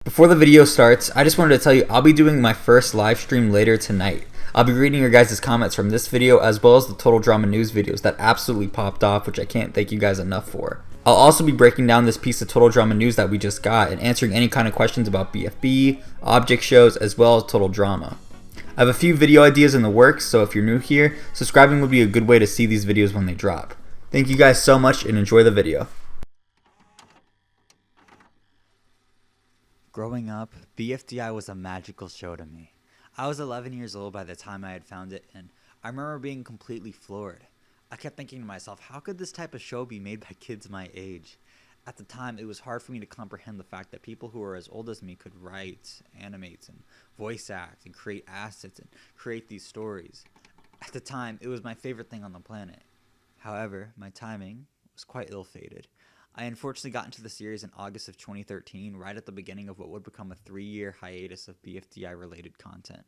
Before the video starts, I just wanted to tell you I'll be doing my first live stream later tonight. I'll be reading your guys' comments from this video as well as the Total Drama News videos that absolutely popped off, which I can't thank you guys enough for. I'll also be breaking down this piece of Total Drama News that we just got and answering any kind of questions about BFB, object shows, as well as Total Drama. I have a few video ideas in the works, so if you're new here, subscribing would be a good way to see these videos when they drop. Thank you guys so much and enjoy the video. Growing up, BFDI was a magical show to me. I was 11 years old by the time I had found it, and I remember being completely floored. I kept thinking to myself, how could this type of show be made by kids my age? At the time, it was hard for me to comprehend the fact that people who were as old as me could write, animate, and voice act, and create assets, and create these stories. At the time, it was my favorite thing on the planet. However, my timing was quite ill-fated. I unfortunately got into the series in August of 2013, right at the beginning of what would become a 3-year hiatus of BFDI-related content.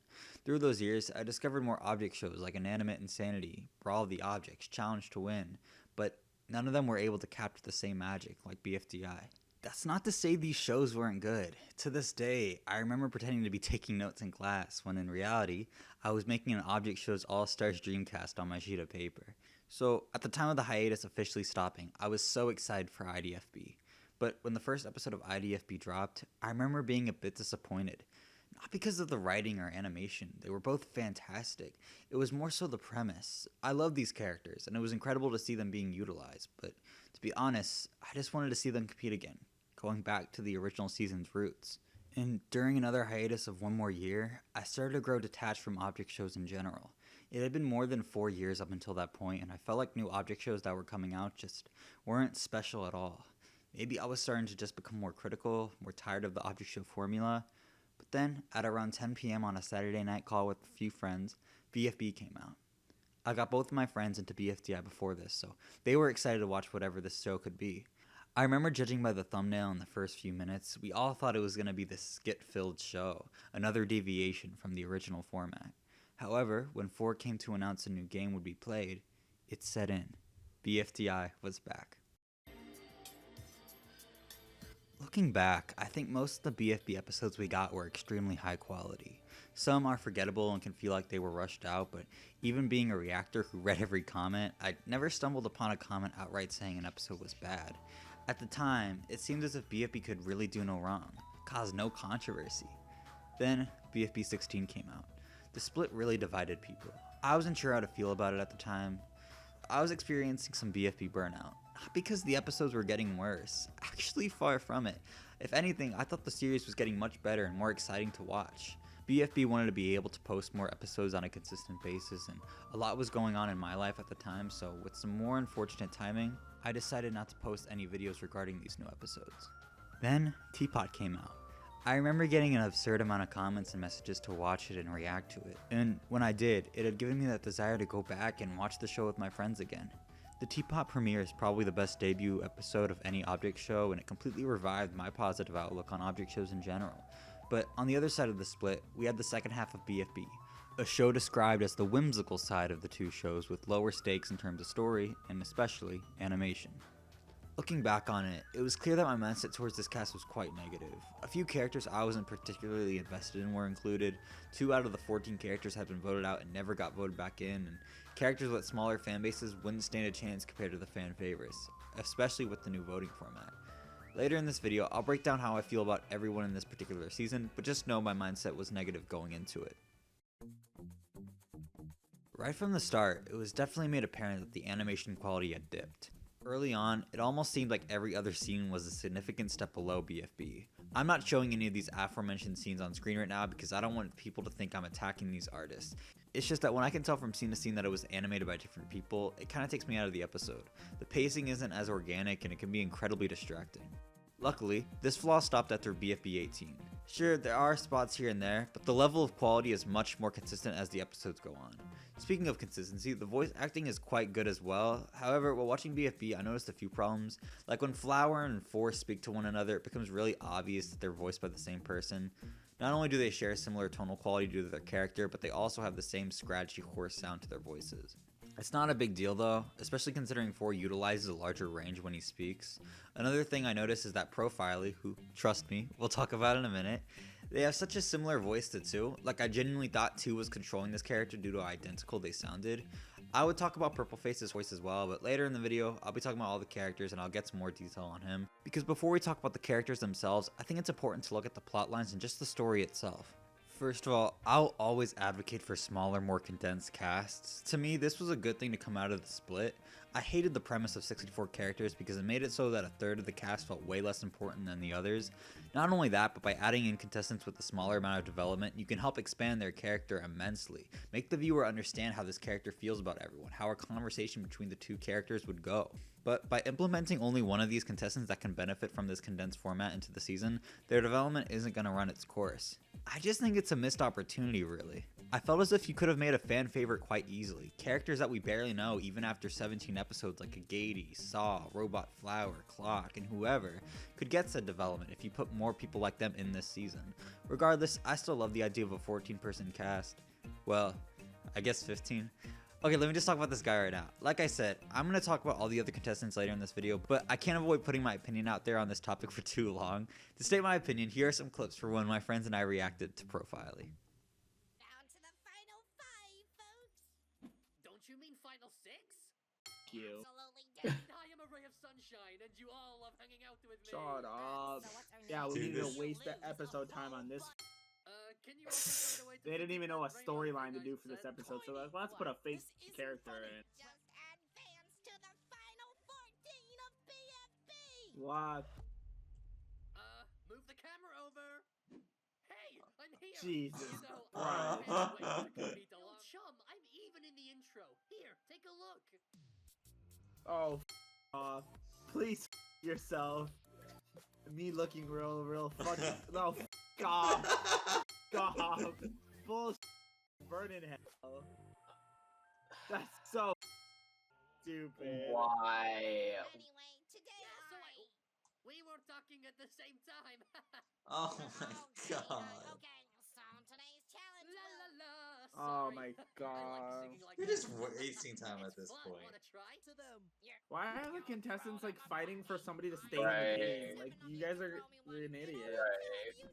Through those years, I discovered more object shows like Inanimate Insanity, Brawl of the Objects, Challenge to Win, but none of them were able to capture the same magic like BFDI. That's not to say these shows weren't good. To this day, I remember pretending to be taking notes in class, when in reality, I was making an Object Shows All-Stars Dreamcast on my sheet of paper. So, at the time of the hiatus officially stopping, I was so excited for IDFB. But when the first episode of IDFB dropped, I remember being a bit disappointed. Not because of the writing or animation, they were both fantastic. It was more so the premise. I love these characters, and it was incredible to see them being utilized, but to be honest, I just wanted to see them compete again, going back to the original season's roots. And during another hiatus of one more year, I started to grow detached from object shows in general. It had been more than 4 years up until that point, and I felt like new object shows that were coming out just weren't special at all. Maybe I was starting to just become more critical, more tired of the object show formula. But then, at around 10 p.m. on a Saturday night call with a few friends, BFB came out. I got both of my friends into BFDI before this, so they were excited to watch whatever this show could be. I remember judging by the thumbnail in the first few minutes, we all thought it was going to be this skit-filled show, another deviation from the original format. However, when 4 came to announce a new game would be played, it set in. BFDI was back. Looking back, I think most of the BFB episodes we got were extremely high quality. Some are forgettable and can feel like they were rushed out, but even being a reactor who read every comment, I never stumbled upon a comment outright saying an episode was bad. At the time, it seemed as if BFB could really do no wrong, cause no controversy. Then, BFB 16 came out. The split really divided people. I wasn't sure how to feel about it at the time. I was experiencing some BFB burnout. Not because the episodes were getting worse. Actually, far from it. If anything, I thought the series was getting much better and more exciting to watch. BFB wanted to be able to post more episodes on a consistent basis, and a lot was going on in my life at the time, so with some more unfortunate timing, I decided not to post any videos regarding these new episodes. Then, TPOT came out. I remember getting an absurd amount of comments and messages to watch it and react to it, and when I did, it had given me that desire to go back and watch the show with my friends again. The TPOT premiere is probably the best debut episode of any object show, and it completely revived my positive outlook on object shows in general. But on the other side of the split, we had the second half of BFB, a show described as the whimsical side of the two shows with lower stakes in terms of story, and especially animation. Looking back on it, it was clear that my mindset towards this cast was quite negative. A few characters I wasn't particularly invested in were included, 2 out of the 14 characters had been voted out and never got voted back in, and characters with smaller fan bases wouldn't stand a chance compared to the fan favorites, especially with the new voting format. Later in this video, I'll break down how I feel about everyone in this particular season, but just know my mindset was negative going into it. Right from the start, it was definitely made apparent that the animation quality had dipped. Early on, it almost seemed like every other scene was a significant step below BFB. I'm not showing any of these aforementioned scenes on screen right now because I don't want people to think I'm attacking these artists. It's just that when I can tell from scene to scene that it was animated by different people, it kind of takes me out of the episode. The pacing isn't as organic and it can be incredibly distracting. Luckily, this flaw stopped after BFB 18. Sure, there are spots here and there, but the level of quality is much more consistent as the episodes go on. Speaking of consistency, the voice acting is quite good as well. However, while watching BFB, I noticed a few problems. Like when Flower and Force speak to one another, it becomes really obvious that they're voiced by the same person. Not only do they share similar tonal quality due to their character, but they also have the same scratchy, hoarse sound to their voices. It's not a big deal though, especially considering 4 utilizes a larger range when he speaks. Another thing I noticed is that Profiley, who, trust me, we'll talk about in a minute, they have such a similar voice to 2. Like, I genuinely thought 2 was controlling this character due to how identical they sounded. I would talk about Purpleface's voice as well, but later in the video, I'll be talking about all the characters and I'll get some more detail on him. Because before we talk about the characters themselves, I think it's important to look at the plot lines and just the story itself. First of all, I'll always advocate for smaller, more condensed casts. To me, this was a good thing to come out of the split. I hated the premise of 64 characters because it made it so that a third of the cast felt way less important than the others. Not only that, but by adding in contestants with a smaller amount of development, you can help expand their character immensely. Make the viewer understand how this character feels about everyone, how a conversation between the 2 characters would go. But by implementing only one of these contestants that can benefit from this condensed format into the season, their development isn't going to run its course. I just think it's a missed opportunity, really. I felt as if you could have made a fan favorite quite easily. Characters that we barely know even after 17 episodes like a Gady, Saw, Robot Flower, Clock, and whoever could get said development if you put more people like them in this season. Regardless, I still love the idea of a 14-person cast. Well, I guess 15. Okay, let me just talk about this guy right now. Like I said, I'm going to talk about all the other contestants later in this video, but I can't avoid putting my opinion out there on this topic for too long. To state my opinion, here are some clips for when my friends and I reacted to Profiley. Down to the final 5, folks. Don't you mean final 6? You. Absolutely. I am a ray of sunshine, and you all love hanging out with me. Shut up. So what's our Yeah, next we need move? to waste the episode time on this. Can you find a way to They didn't even know a bring on storyline to you do guys for this then? episode, so let's put a fake This isn't character funny. in. Just advance to the final 14 of BFB. What? Move the camera over. Hey, I'm here. Jesus You know, Christ. I can't wait to compete along. Chum, I'm even in the intro. Here, take a look. Oh, off. Please yourself. Me looking real fucking. No, off. Off. Bullshit. Burn in hell. That's so stupid. Why? Anyway, today Yeah, so we were talking at the same time. Oh my Okay, god. okay, so today's challenge La la will... la. Oh Sorry. my I like god. singing like You're that. just wasting time at this It's fun. point. Wanna try? To them. Why are the contestants like fighting for somebody to stay Right. in the game? Like, you guys are you're an idiot. Right.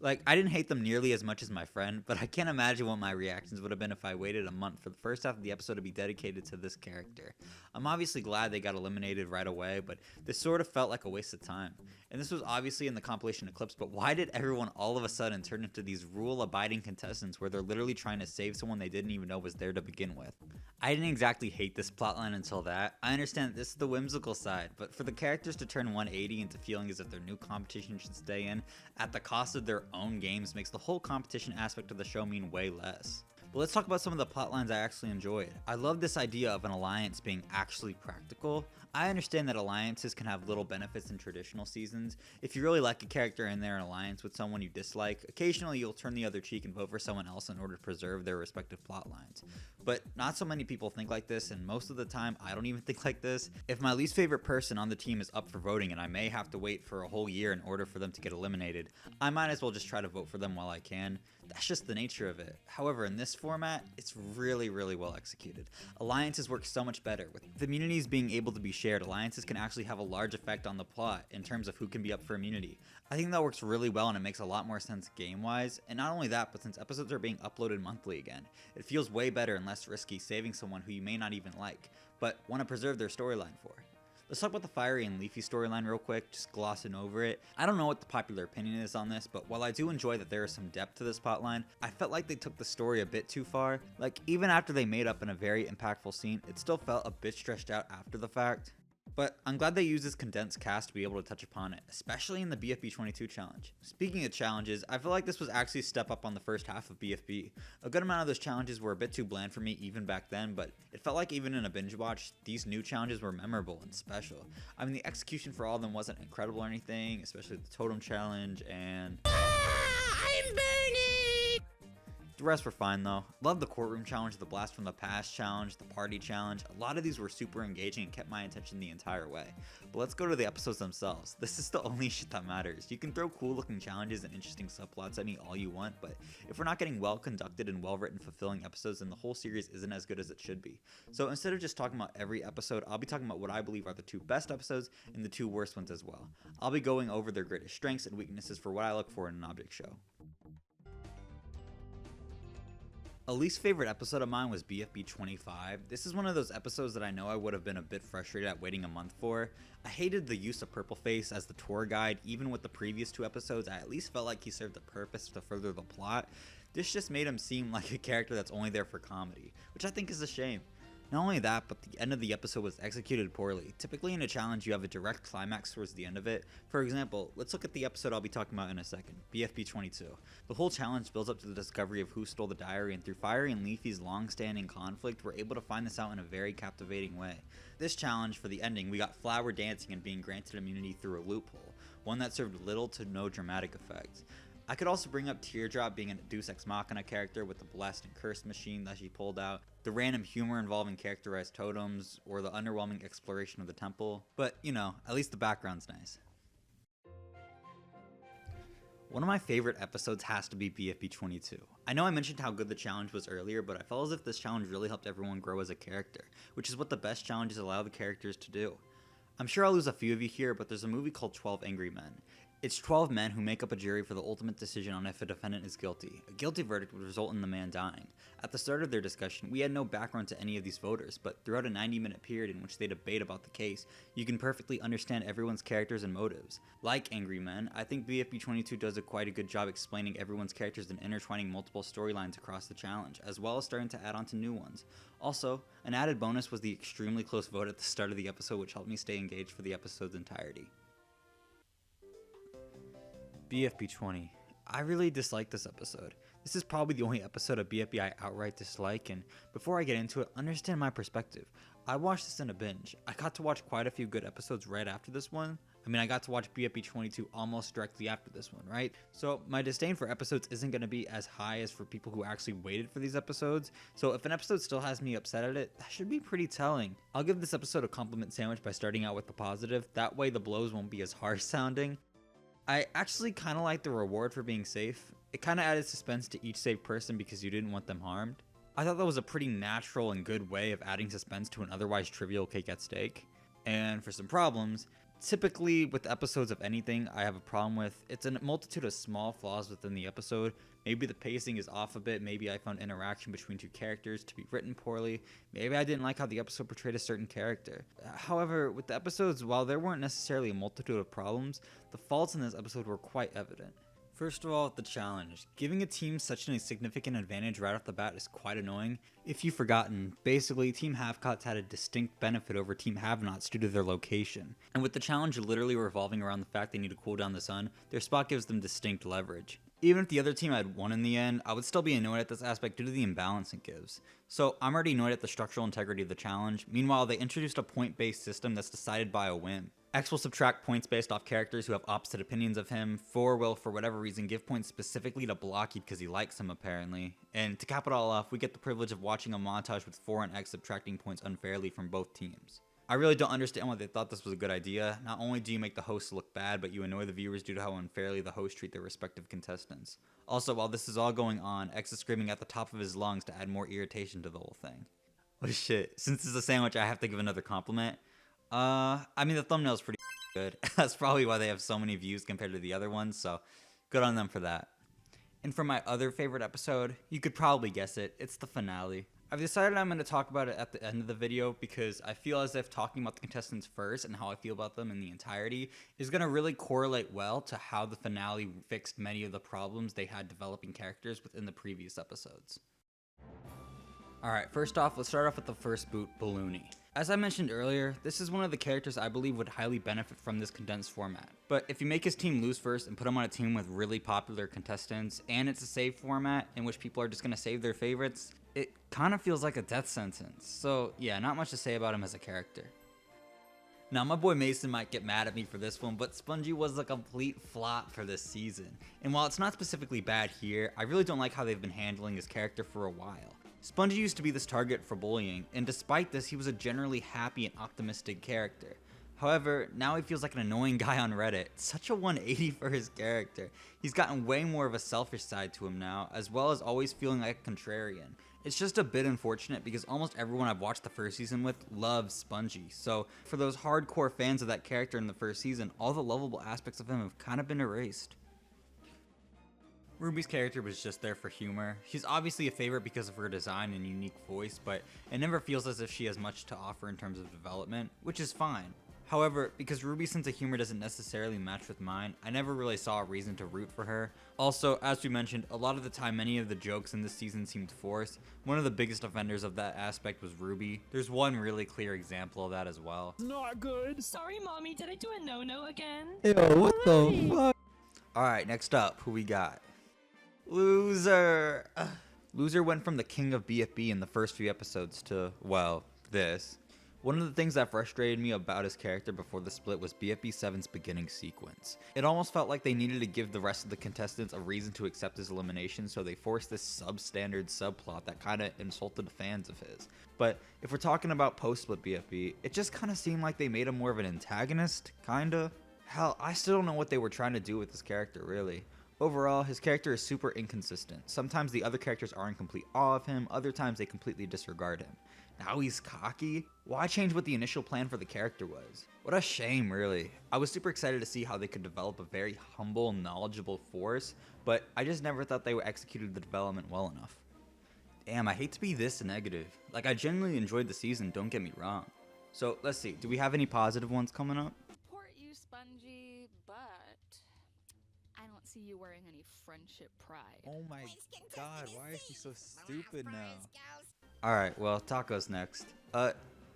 Like, I didn't hate them nearly as much as my friend, but I can't imagine what my reactions would have been if I waited a month for the first half of the episode to be dedicated to this character. I'm obviously glad they got eliminated right away, but this sort of felt like a waste of time. And this was obviously in the compilation of clips, but why did everyone all of a sudden turn into these rule-abiding contestants where they're literally trying to save someone they didn't even know was there to begin with? I didn't exactly hate this plotline until that. I understand that this is the whimsical side, but for the characters to turn 180 into feeling as if their new competition should stay in at the cost of their own games makes the whole competition aspect of the show mean way less. But let's talk about some of the plot lines I actually enjoyed. I love this idea of an alliance being actually practical. I understand that alliances can have little benefits in traditional seasons. If you really like a character and they're in alliance with someone you dislike, occasionally you'll turn the other cheek and vote for someone else in order to preserve their respective plot lines. But not so many people think like this, and most of the time I don't even think like this. If my least favorite person on the team is up for voting and I may have to wait for a whole year in order for them to get eliminated, I might as well just try to vote for them while I can. That's just the nature of it. However, in this format, it's really well executed. Alliances work so much better. With the immunities being able to be shared, alliances can actually have a large effect on the plot in terms of who can be up for immunity. I think that works really well and it makes a lot more sense game-wise, and not only that, but since episodes are being uploaded monthly again, it feels way better and less risky saving someone who you may not even like, but want to preserve their storyline for. Let's talk about the Fiery and Leafy storyline real quick, just glossing over it. I don't know what the popular opinion is on this, but while I do enjoy that there is some depth to this plotline, I felt like they took the story a bit too far. Like, even after they made up in a very impactful scene, it still felt a bit stretched out after the fact. But I'm glad they used this condensed cast to be able to touch upon it, especially in the BFB 22 challenge. Speaking of challenges, I feel like this was actually a step up on the first half of BFB. A good amount of those challenges were a bit too bland for me even back then, but it felt like even in a binge watch, these new challenges were memorable and special. I mean, the execution for all of them wasn't incredible or anything, especially the totem challenge and... I'm burning! The rest were fine though. Love the courtroom challenge, the blast from the past challenge, the party challenge. A lot of these were super engaging and kept my attention the entire way. But let's go to the episodes themselves. This is the only shit that matters. You can throw cool looking challenges and interesting subplots at me all you want, but if we're not getting well conducted and well written fulfilling episodes, then the whole series isn't as good as it should be. So instead of just talking about every episode, I'll be talking about what I believe are the 2 best episodes and the 2 worst ones as well. I'll be going over their greatest strengths and weaknesses for what I look for in an object show. A least favorite episode of mine was BFB 25. This is one of those episodes that I know I would have been a bit frustrated at waiting a month for. I hated the use of Purple Face as the tour guide. Even with the previous 2 episodes, I at least felt like he served a purpose to further the plot. This just made him seem like a character that's only there for comedy, which I think is a shame. Not only that, but the end of the episode was executed poorly. Typically in a challenge, you have a direct climax towards the end of it. For example, let's look at the episode I'll be talking about in a second, BFB 22. The whole challenge builds up to the discovery of who stole the diary, and through Fiery and Leafy's long-standing conflict, we're able to find this out in a very captivating way. This challenge, for the ending, we got Flower dancing and being granted immunity through a loophole, one that served little to no dramatic effect. I could also bring up Teardrop being a Deus Ex Machina character with the blessed and cursed machine that she pulled out, the random humor involving characterized totems, or the underwhelming exploration of the temple, but you know, at least the background's nice. One of my favorite episodes has to be BFB 22. I know I mentioned how good the challenge was earlier, but I felt as if this challenge really helped everyone grow as a character, which is what the best challenges allow the characters to do. I'm sure I'll lose a few of you here, but there's a movie called 12 Angry Men. It's 12 men who make up a jury for the ultimate decision on if a defendant is guilty. A guilty verdict would result in the man dying. At the start of their discussion, we had no background to any of these voters, but throughout a 90-minute period in which they debate about the case, you can perfectly understand everyone's characters and motives. Like Angry Men, I think BFB 22 does quite a good job explaining everyone's characters and intertwining multiple storylines across the challenge, as well as starting to add on to new ones. Also, an added bonus was the extremely close vote at the start of the episode, which helped me stay engaged for the episode's entirety. BFB 20. I really dislike this episode. This is probably the only episode of BFB I outright dislike, and before I get into it, understand my perspective. I watched this in a binge. I got to watch quite a few good episodes right after this one. I got to watch BFB 22 almost directly after this one, right? So my disdain for episodes isn't going to be as high as for people who actually waited for these episodes. So if an episode still has me upset at it, that should be pretty telling. I'll give this episode a compliment sandwich by starting out with the positive. That way the blows won't be as harsh sounding. I actually kind of like the reward for being safe. It kind of added suspense to each saved person because you didn't want them harmed. I thought that was a pretty natural and good way of adding suspense to an otherwise trivial cake at stake. And for some problems, typically with episodes of anything I have a problem with, it's a multitude of small flaws within the episode. Maybe the pacing is off a bit, maybe I found interaction between 2 characters to be written poorly, maybe I didn't like how the episode portrayed a certain character. However, with the episodes, while there weren't necessarily a multitude of problems, the faults in this episode were quite evident. First of all, the challenge. Giving a team such a significant advantage right off the bat is quite annoying. If you've forgotten, basically Team Have-Cots had a distinct benefit over Team Have-Nots due to their location. And with the challenge literally revolving around the fact they need to cool down the sun, their spot gives them distinct leverage. Even if the other team had won in the end, I would still be annoyed at this aspect due to the imbalance it gives. So I'm already annoyed at the structural integrity of the challenge. Meanwhile, they introduced a point-based system that's decided by a whim. X will subtract points based off characters who have opposite opinions of him. 4 will, for whatever reason, give points specifically to Blocky because he likes him apparently. And to cap it all off, we get the privilege of watching a montage with 4 and X subtracting points unfairly from both teams. I really don't understand why they thought this was a good idea. Not only do you make the hosts look bad, but you annoy the viewers due to how unfairly the hosts treat their respective contestants. Also, while this is all going on, X is screaming at the top of his lungs to add more irritation to the whole thing. Oh shit, since it's a sandwich, I have to give another compliment. The thumbnail's pretty good. That's probably why they have so many views compared to the other ones, so good on them for that. And for my other favorite episode, you could probably guess it, it's the finale. I've decided I'm going to talk about it at the end of the video because I feel as if talking about the contestants first and how I feel about them in the entirety is going to really correlate well to how the finale fixed many of the problems they had developing characters within the previous episodes. Alright, first off, let's start off with the first boot, Balloony. As I mentioned earlier, this is one of the characters I believe would highly benefit from this condensed format. But if you make his team lose first and put him on a team with really popular contestants, and it's a save format in which people are just going to save their favorites, it kind of feels like a death sentence. So yeah, not much to say about him as a character. Now, my boy Mason might get mad at me for this one, but Spongy was a complete flop for this season. And while it's not specifically bad here, I really don't like how they've been handling his character for a while. Spongy used to be this target for bullying, and despite this, he was a generally happy and optimistic character. However, now he feels like an annoying guy on Reddit. Such a 180 for his character. He's gotten way more of a selfish side to him now, as well as always feeling like a contrarian. It's just a bit unfortunate because almost everyone I've watched the first season with loves Spongy. So for those hardcore fans of that character in the first season, all the lovable aspects of him have kind of been erased. Ruby's character was just there for humor. She's obviously a favorite because of her design and unique voice, but it never feels as if she has much to offer in terms of development, which is fine. However, because Ruby's sense of humor doesn't necessarily match with mine, I never really saw a reason to root for her. Also, as we mentioned, a lot of the time many of the jokes in this season seemed forced. One of the biggest offenders of that aspect was Ruby. There's one really clear example of that as well. Not good. Sorry, mommy, did I do a no-no again? Yo, what the fuck? Alright, next up, who we got? Loser! Loser went from the king of BFB in the first few episodes to, well, this. One of the things that frustrated me about his character before the split was BFB 7's beginning sequence. It almost felt like they needed to give the rest of the contestants a reason to accept his elimination, so they forced this substandard subplot that kinda insulted fans of his. But if we're talking about post-split BFB, it just kinda seemed like they made him more of an antagonist, kinda. Hell, I still don't know what they were trying to do with this character, really. Overall, his character is super inconsistent. Sometimes the other characters are in complete awe of him, other times they completely disregard him. Now he's cocky? Why change what the initial plan for the character was? What a shame, really. I was super excited to see how they could develop a very humble, knowledgeable force, but I just never thought they executed the development well enough. Damn, I hate to be this negative. Like, I genuinely enjoyed the season, don't get me wrong. So, let's see, do we have any positive ones coming up? Support you, Spongy, but I don't see you wearing any friendship pride. Oh my god, why is she so stupid now? Girls. Alright, well, Taco's next.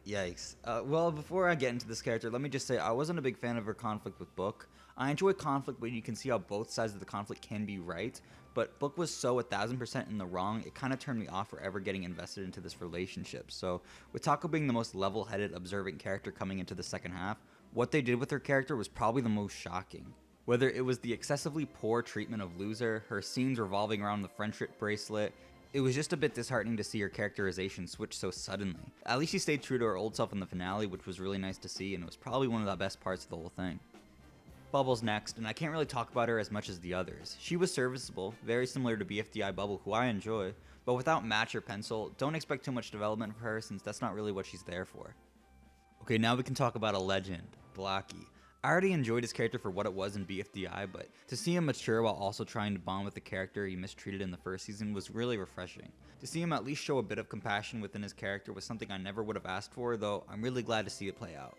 Yikes. Well, before I get into this character, let me just say I wasn't a big fan of her conflict with Book. I enjoy conflict when you can see how both sides of the conflict can be right, but Book was so 1000% in the wrong, it kind of turned me off for ever getting invested into this relationship. So, with Taco being the most level-headed, observant character coming into the second half, what they did with her character was probably the most shocking. Whether it was the excessively poor treatment of Loser, her scenes revolving around the friendship bracelet, it was just a bit disheartening to see her characterization switch so suddenly. At least she stayed true to her old self in the finale, which was really nice to see, and it was probably one of the best parts of the whole thing. Bubble's next, and I can't really talk about her as much as the others. She was serviceable, very similar to BFDI Bubble, who I enjoy, but without Match or Pencil, don't expect too much development for her since that's not really what she's there for. Okay, now we can talk about a legend, Blocky. I already enjoyed his character for what it was in BFDI, but to see him mature while also trying to bond with the character he mistreated in the first season was really refreshing. To see him at least show a bit of compassion within his character was something I never would have asked for, though I'm really glad to see it play out.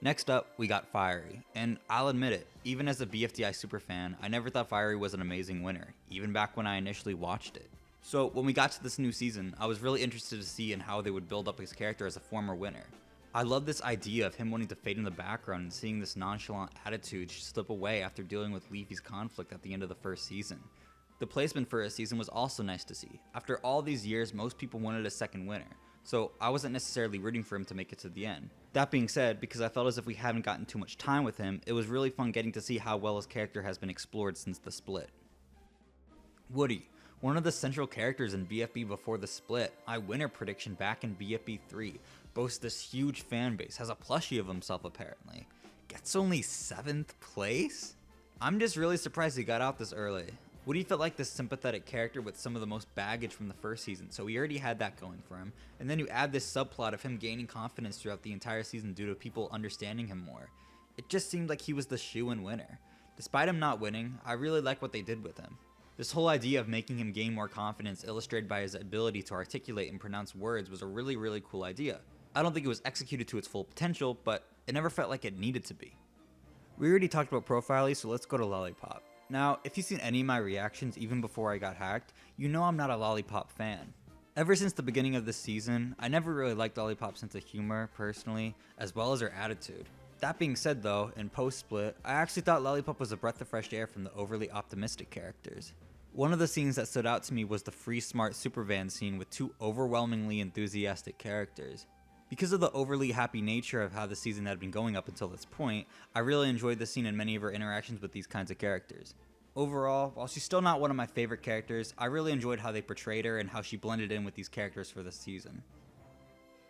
Next up, we got Fiery, and I'll admit it, even as a BFDI superfan, I never thought Fiery was an amazing winner, even back when I initially watched it. So when we got to this new season, I was really interested to see in how they would build up his character as a former winner. I love this idea of him wanting to fade in the background and seeing this nonchalant attitude slip away after dealing with Leafy's conflict at the end of the first season. The placement for his season was also nice to see. After all these years, most people wanted a second winner, so I wasn't necessarily rooting for him to make it to the end. That being said, because I felt as if we haven't gotten too much time with him, it was really fun getting to see how well his character has been explored since the split. Woody, one of the central characters in BFB before the split, my winner prediction back in BFB 3, boasts this huge fan base, has a plushie of himself apparently. Gets only 7th place? I'm just really surprised he got out this early. Woody felt like this sympathetic character with some of the most baggage from the first season, so he already had that going for him. And then you add this subplot of him gaining confidence throughout the entire season due to people understanding him more. It just seemed like he was the shoo-in winner. Despite him not winning, I really like what they did with him. This whole idea of making him gain more confidence illustrated by his ability to articulate and pronounce words was a really cool idea. I don't think it was executed to its full potential, but it never felt like it needed to be. We already talked about Profiley, so let's go to Lollipop. Now, if you've seen any of my reactions even before I got hacked, you know I'm not a Lollipop fan. Ever since the beginning of this season, I never really liked Lollipop's sense of humor, personally, as well as her attitude. That being said though, in post-split, I actually thought Lollipop was a breath of fresh air from the overly optimistic characters. One of the scenes that stood out to me was the Free Smart Supervan scene with two overwhelmingly enthusiastic characters. Because of the overly happy nature of how the season had been going up until this point, I really enjoyed the scene and many of her interactions with these kinds of characters. Overall, while she's still not one of my favorite characters, I really enjoyed how they portrayed her and how she blended in with these characters for this season.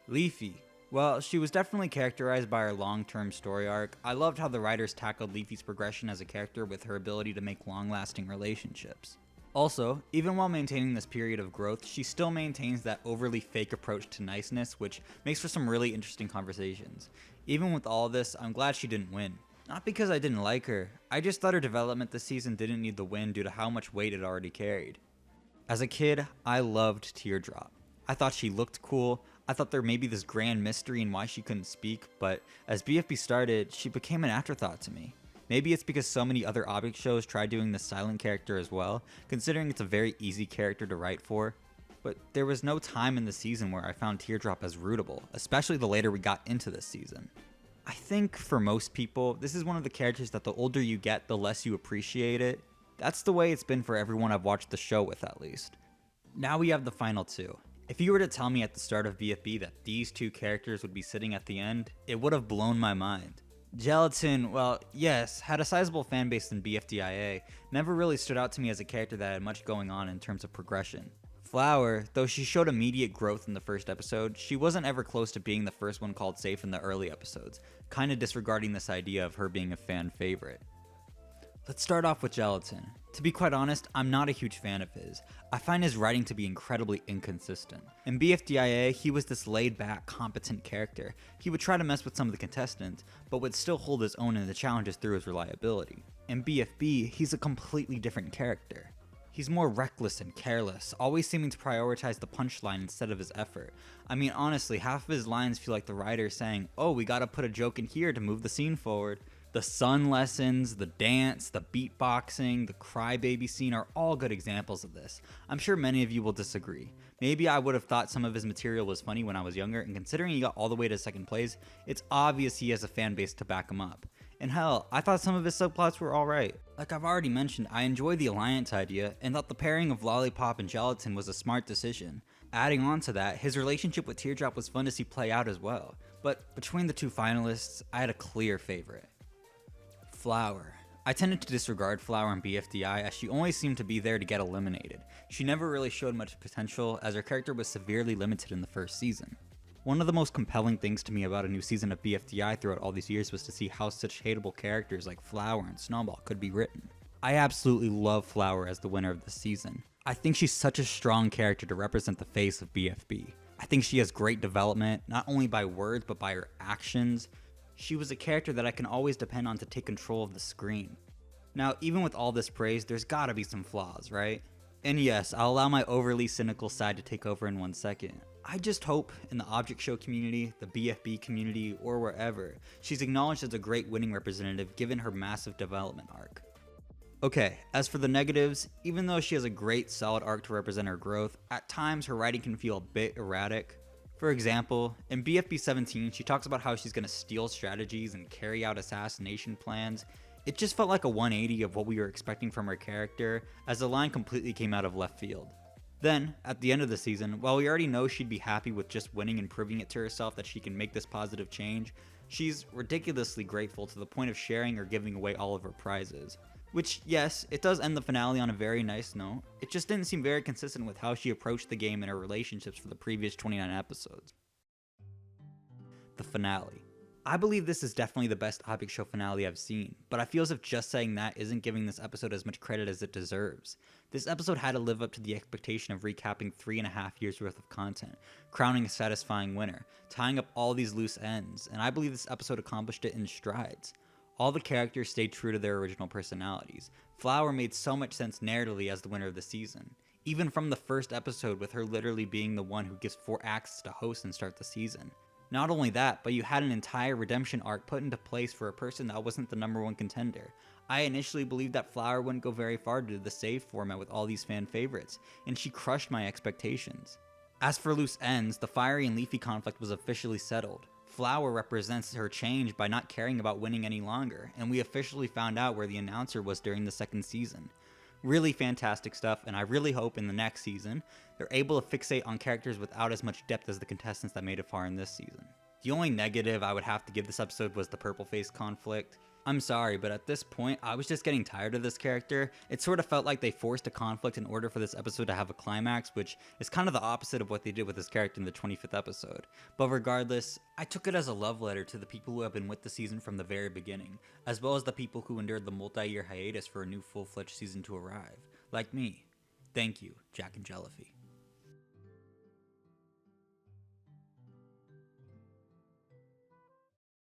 Leafy. Well, she was definitely characterized by her long-term story arc. I loved how the writers tackled Leafy's progression as a character with her ability to make long-lasting relationships. Also, even while maintaining this period of growth, she still maintains that overly fake approach to niceness, which makes for some really interesting conversations. Even with all this, I'm glad she didn't win. Not because I didn't like her, I just thought her development this season didn't need the win due to how much weight it already carried. As a kid, I loved Teardrop. I thought she looked cool, I thought there may be this grand mystery in why she couldn't speak, but as BFB started, she became an afterthought to me. Maybe it's because so many other object shows tried doing this silent character as well, considering it's a very easy character to write for. But there was no time in the season where I found Teardrop as rootable, especially the later we got into this season. I think for most people, this is one of the characters that the older you get, the less you appreciate it. That's the way it's been for everyone I've watched the show with, at least. Now we have the final two. If you were to tell me at the start of BFB that these two characters would be sitting at the end, it would have blown my mind. Gelatin, well, yes, had a sizable fanbase in BFDIA, never really stood out to me as a character that had much going on in terms of progression. Flower, though she showed immediate growth in the first episode, she wasn't ever close to being the first one called safe in the early episodes, kinda disregarding this idea of her being a fan favorite. Let's start off with Gelatin. To be quite honest, I'm not a huge fan of his. I find his writing to be incredibly inconsistent. In BFDIA, he was this laid-back, competent character. He would try to mess with some of the contestants, but would still hold his own in the challenges through his reliability. In BFB, he's a completely different character. He's more reckless and careless, always seeming to prioritize the punchline instead of his effort. I mean, honestly, half of his lines feel like the writer saying, "Oh, we gotta put a joke in here to move the scene forward." The sun lessons, the dance, the beatboxing, the crybaby scene are all good examples of this. I'm sure many of you will disagree. Maybe I would have thought some of his material was funny when I was younger, and considering he got all the way to second place, it's obvious he has a fan base to back him up. And hell, I thought some of his subplots were alright. Like I've already mentioned, I enjoy the alliance idea, and thought the pairing of Lollipop and Gelatin was a smart decision. Adding on to that, his relationship with Teardrop was fun to see play out as well. But between the two finalists, I had a clear favorite. Flower. I tended to disregard Flower in BFDI as she always seemed to be there to get eliminated. She never really showed much potential as her character was severely limited in the first season. One of the most compelling things to me about a new season of BFDI throughout all these years was to see how such hateable characters like Flower and Snowball could be written. I absolutely love Flower as the winner of this season. I think she's such a strong character to represent the face of BFB. I think she has great development, not only by words but by her actions. She was a character that I can always depend on to take control of the screen. Now, even with all this praise, there's gotta be some flaws, right? And yes, I'll allow my overly cynical side to take over in 1 second. I just hope in the object show community, the BFB community, or wherever, she's acknowledged as a great winning representative given her massive development arc. Okay, as for the negatives, even though she has a great solid arc to represent her growth, at times her writing can feel a bit erratic. For example, in BFB 17, she talks about how she's going to steal strategies and carry out assassination plans. It just felt like a 180 of what we were expecting from her character, as the line completely came out of left field. Then, at the end of the season, while we already know she'd be happy with just winning and proving it to herself that she can make this positive change, she's ridiculously grateful to the point of sharing or giving away all of her prizes. Which, yes, it does end the finale on a very nice note. It just didn't seem very consistent with how she approached the game and her relationships for the previous 29 episodes. The finale. I believe this is definitely the best object show finale I've seen, but I feel as if just saying that isn't giving this episode as much credit as it deserves. This episode had to live up to the expectation of recapping 3.5 years worth of content, crowning a satisfying winner, tying up all these loose ends, and I believe this episode accomplished it in strides. All the characters stayed true to their original personalities. Flower made so much sense narratively as the winner of the season. Even from the first episode with her literally being the one who gives 4 acts to host and start the season. Not only that, but you had an entire redemption arc put into place for a person that wasn't the #1 contender. I initially believed that Flower wouldn't go very far due to the save format with all these fan favorites, and she crushed my expectations. As for loose ends, the Fiery and Leafy conflict was officially settled. Flower represents her change by not caring about winning any longer, and we officially found out where the announcer was during the second season. Really fantastic stuff, and I really hope in the next season they're able to fixate on characters without as much depth as the contestants that made it far in this season. The only negative I would have to give this episode was the purple face conflict. I'm sorry, but at this point, I was just getting tired of this character. It sort of felt like they forced a conflict in order for this episode to have a climax, which is kind of the opposite of what they did with this character in the 25th episode. But regardless, I took it as a love letter to the people who have been with the season from the very beginning, as well as the people who endured the multi-year hiatus for a new full-fledged season to arrive. Like me. Thank you, Jack and Jellyfy.